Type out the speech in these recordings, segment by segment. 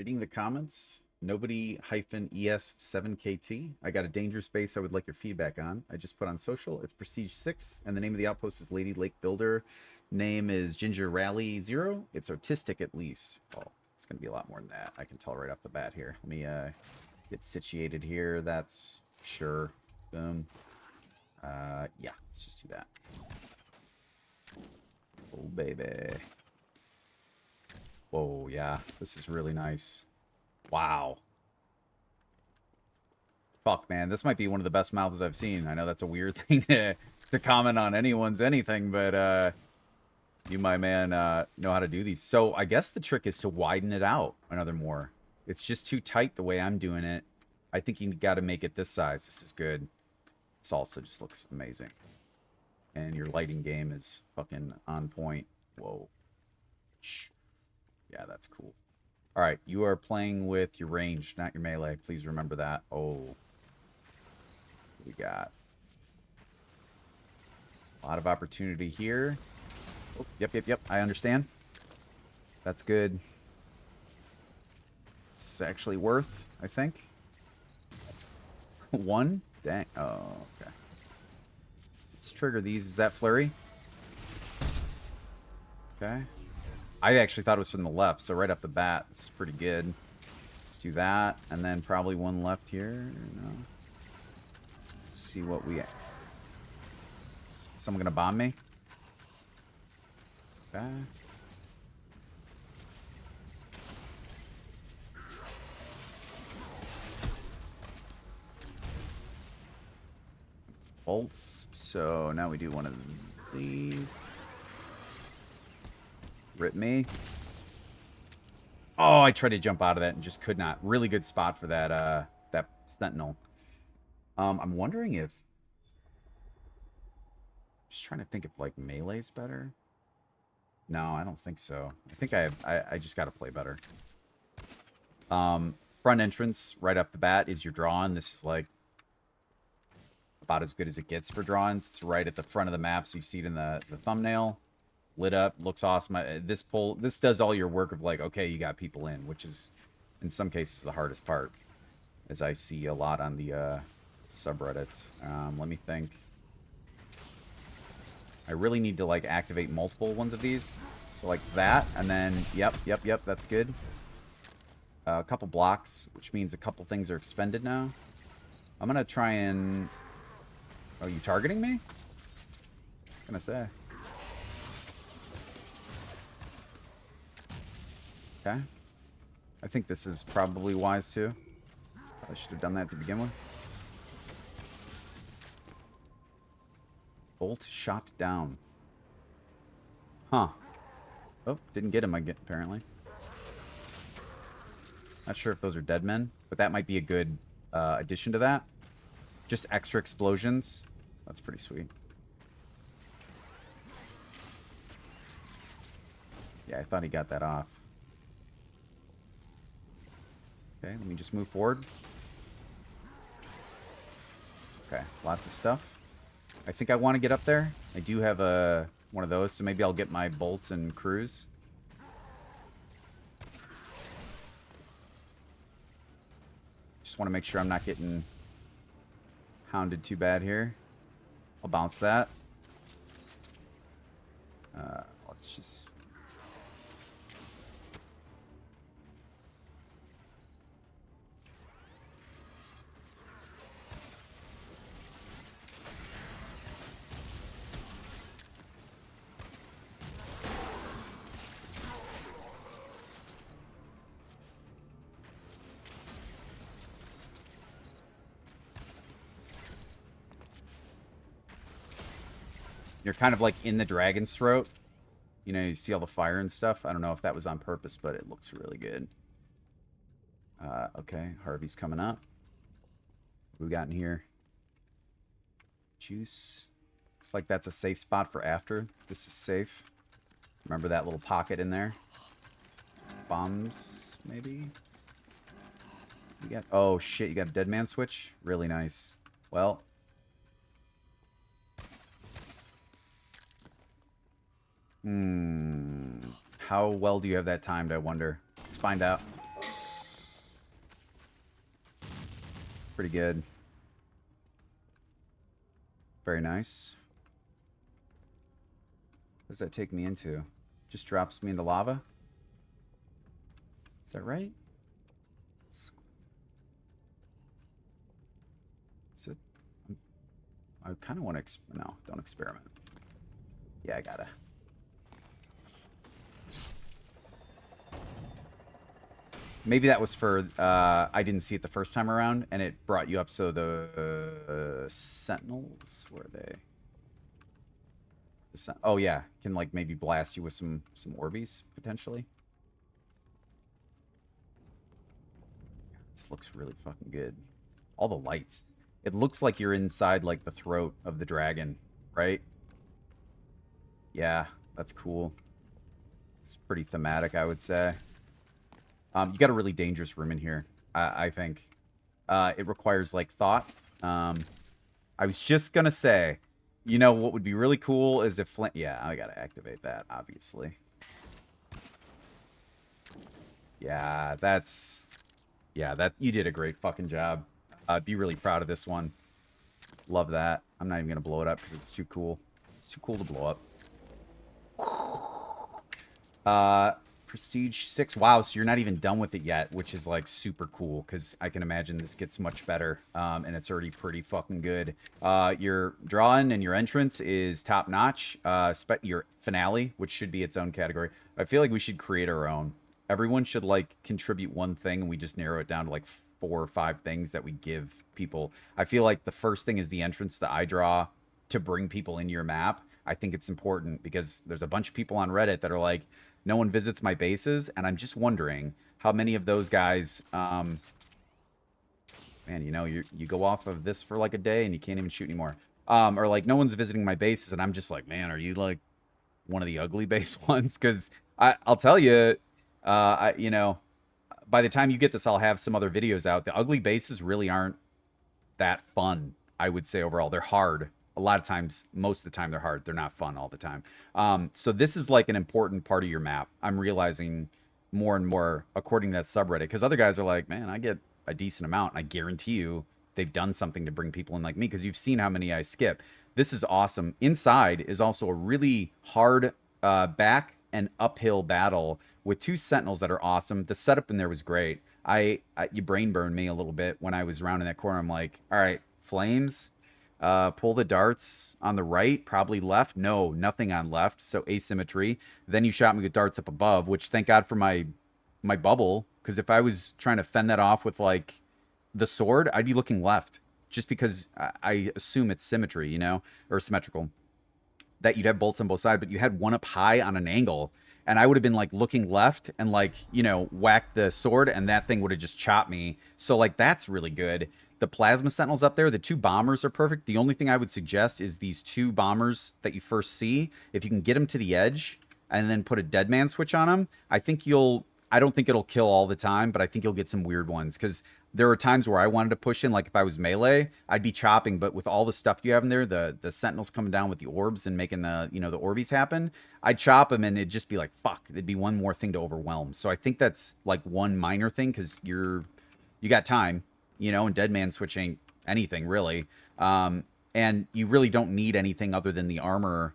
Reading the comments, nobody -ES7KT. I got a danger space I would like your feedback on. I just put on social. It's Prestige 6, and the name of the outpost is Lady Lake Builder. Name is ginger-rally0. It's artistic at least. Oh, it's going to be a lot more than that. I can tell right off the bat here. Let me get situated here. That's sure. Boom. Yeah, let's just do that. Oh, baby. Whoa, yeah. This is really nice. Wow. Fuck, man. This might be one of the best mouths I've seen. I know that's a weird thing to comment on anyone's anything, but you, my man, know how to do these. So I guess the trick is to widen it out another more. It's just too tight the way I'm doing it. I think you got to make it this size. This is good. This also just looks amazing. And your lighting game is fucking on point. Whoa. Shh. Yeah, that's cool. All right, you are playing with your range, not your melee. Please remember that. Oh, we got a lot of opportunity here. Oh, yep. I understand. That's good. It's actually worth, I think. One? Dang. Oh, okay. Let's trigger these. Is that flurry? Okay. I actually thought it was from the left, so right off the bat, it's pretty good. Let's do that, and then probably one left here. No. Let's see what we... Someone gonna bomb me? Okay. Bolts. So now we do one of these. Rip me. Oh, I tried to jump out of that and just could not. Really good spot for that that sentinel. I'm wondering if... Just trying to think if like melee's better. No, I don't think so. I think I just gotta play better. Front entrance right off the bat is your drawing. This is like about as good as it gets for drawings. It's right at the front of the map, so you see it in the thumbnail. Lit up, looks awesome. This does all your work of like, okay, you got people in, which is in some cases the hardest part, as I see a lot on the subreddits. Let me think. I really need to like activate multiple ones of these, so like that, and then yep, that's good. A couple blocks, which means a couple things are expended now. I'm gonna try and... Oh, you targeting me? I was gonna say. Okay. I think this is probably wise too. I should have done that to begin with. Bolt shot down. Huh. Oh, didn't get him again, apparently. Not sure if those are dead men, but that might be a good addition to that. Just extra explosions. That's pretty sweet. Yeah, I thought he got that off. Okay, let me just move forward. Okay, lots of stuff. I think I want to get up there. I do have one of those, so maybe I'll get my bolts and cruise. Just want to make sure I'm not getting hounded too bad here. I'll bounce that. Let's just... You're kind of like in the dragon's throat. You know, you see all the fire and stuff. I don't know if that was on purpose, but it looks really good. Okay, Harvey's coming up. What we got in here? Juice. Looks like that's a safe spot for after. This is safe. Remember that little pocket in there? Bombs, maybe? You got... Oh, shit, you got a dead man switch? Really nice. Well... How well do you have that timed, I wonder? Let's find out. Pretty good. Very nice. What does that take me into? Just drops me into lava? Is that right? Is it? I kind of want to... No, don't experiment. Yeah, I gotta. Maybe that was for... I didn't see it the first time around, and it brought you up so the sentinels... Where are they? Oh, yeah. Can, like, maybe blast you with some Orbeez, potentially. This looks really fucking good. All the lights. It looks like you're inside, like, the throat of the dragon, right? Yeah, that's cool. It's pretty thematic, I would say. You got a really dangerous room in here, I think. It requires, like, thought. I was just gonna say, you know, what would be really cool is if Flint... Yeah, I gotta activate that, obviously. Yeah, that's... Yeah, that you did a great fucking job. Be really proud of this one. Love that. I'm not even gonna blow it up because it's too cool. It's too cool to blow up. Prestige 6. Wow, so you're not even done with it yet, which is like super cool because I can imagine this gets much better. And it's already pretty fucking good. Your drawing and your entrance is top notch. Your finale, which should be its own category. I feel like we should create our own. Everyone should like contribute one thing and we just narrow it down to like 4 or 5 things that we give people. I feel like the first thing is the entrance that I draw to bring people into your map. I think it's important because there's a bunch of people on Reddit that are like, no one visits my bases, and I'm just wondering how many of those guys, man, you know, you go off of this for like a day and you can't even shoot anymore. Or like, no one's visiting my bases, and I'm just like, man, are you like one of the ugly base ones? Because I'll tell you, you know, by the time you get this, I'll have some other videos out. The ugly bases really aren't that fun, I would say overall. They're hard. A lot of times, most of the time, they're hard. They're not fun all the time. So this is like an important part of your map. I'm realizing more and more according to that subreddit. Because other guys are like, man, I get a decent amount. And I guarantee you they've done something to bring people in like me. Because you've seen how many I skip. This is awesome. Inside is also a really hard back and uphill battle with 2 sentinels that are awesome. The setup in there was great. You brain burned me a little bit when I was rounding that corner. I'm like, all right, flames. Pull the darts on the right, probably left. No, nothing on left, so asymmetry. Then you shot me with darts up above, which thank God for my bubble, because if I was trying to fend that off with like the sword, I'd be looking left, just because I assume it's symmetry, you know, or symmetrical. That you'd have bolts on both sides, but you had one up high on an angle, and I would have been like looking left and like, you know, whack the sword, and that thing would have just chopped me. So like that's really good. The plasma sentinels up there, the 2 bombers are perfect. The only thing I would suggest is these 2 bombers that you first see. If you can get them to the edge and then put a dead man switch on them, I think I don't think it'll kill all the time, but I think you'll get some weird ones. Because there are times where I wanted to push in, like if I was melee, I'd be chopping, but with all the stuff you have in there, the sentinels coming down with the orbs and making the, you know, the Orbeez happen, I'd chop them and it'd just be like, fuck, it'd be one more thing to overwhelm. So I think that's like one minor thing because you got time. You know, and dead man switch ain't anything really. And you really don't need anything other than the armor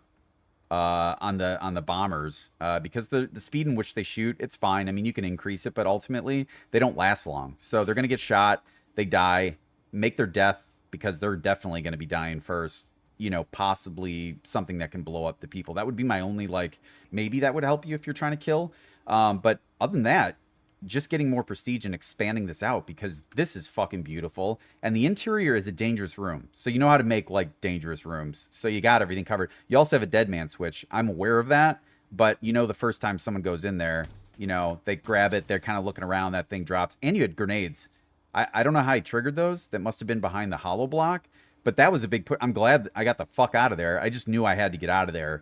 on the bombers because the speed in which they shoot, it's fine. I mean, you can increase it, but ultimately they don't last long. So they're gonna get shot, they die, make their death because they're definitely gonna be dying first. You know, possibly something that can blow up the people. That would be my only like. Maybe that would help you if you're trying to kill. But other than that, just getting more prestige and expanding this out because this is fucking beautiful. And the interior is a dangerous room. So you know how to make like dangerous rooms. So you got everything covered. You also have a dead man switch. I'm aware of that. But you know the first time someone goes in there, you know, they grab it. They're kind of looking around. That thing drops. And you had grenades. I don't know how I triggered those. That must have been behind the hollow block. But that was a big put. I'm glad I got the fuck out of there. I just knew I had to get out of there.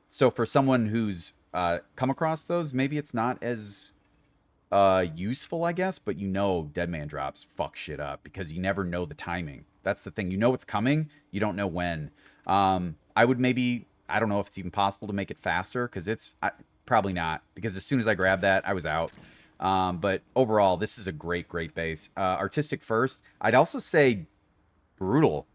So for someone who's come across those, maybe it's not as useful, I guess, but you know dead man drops fuck shit up because you never know the timing. That's the thing. You know it's coming, you don't know when. I would maybe, I don't know if it's even possible to make it faster because it's probably not, because as soon as I grabbed that, I was out. But overall, this is a great, great base. Artistic first. I'd also say brutal.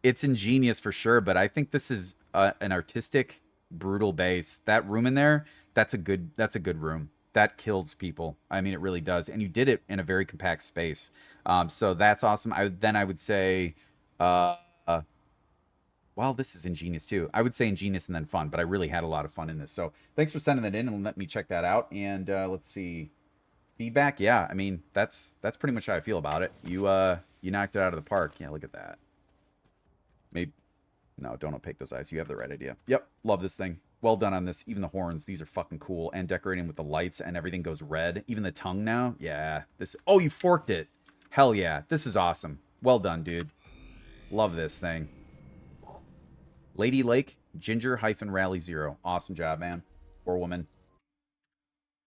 It's ingenious for sure, but I think this is an artistic, brutal base. That room in there, that's a good room. That kills people. I mean, it really does. And you did it in a very compact space. So that's awesome. I would say, uh, uh, well, this is ingenious too. I would say ingenious and then fun, but I really had a lot of fun in this. So thanks for sending that in and let me check that out. And let's see, feedback. Yeah, I mean that's pretty much how I feel about it. You knocked it out of the park. Yeah, look at that. Maybe no, don't opaque those eyes. You have the right idea. Yep, love this thing. Well done on this. Even the horns, these are fucking cool. And decorating with the lights and everything goes red. Even the tongue now. Yeah. This. Oh, you forked it. Hell yeah. This is awesome. Well done, dude. Love this thing. Lady Lake, ginger-rally0. Awesome job, man. Or woman.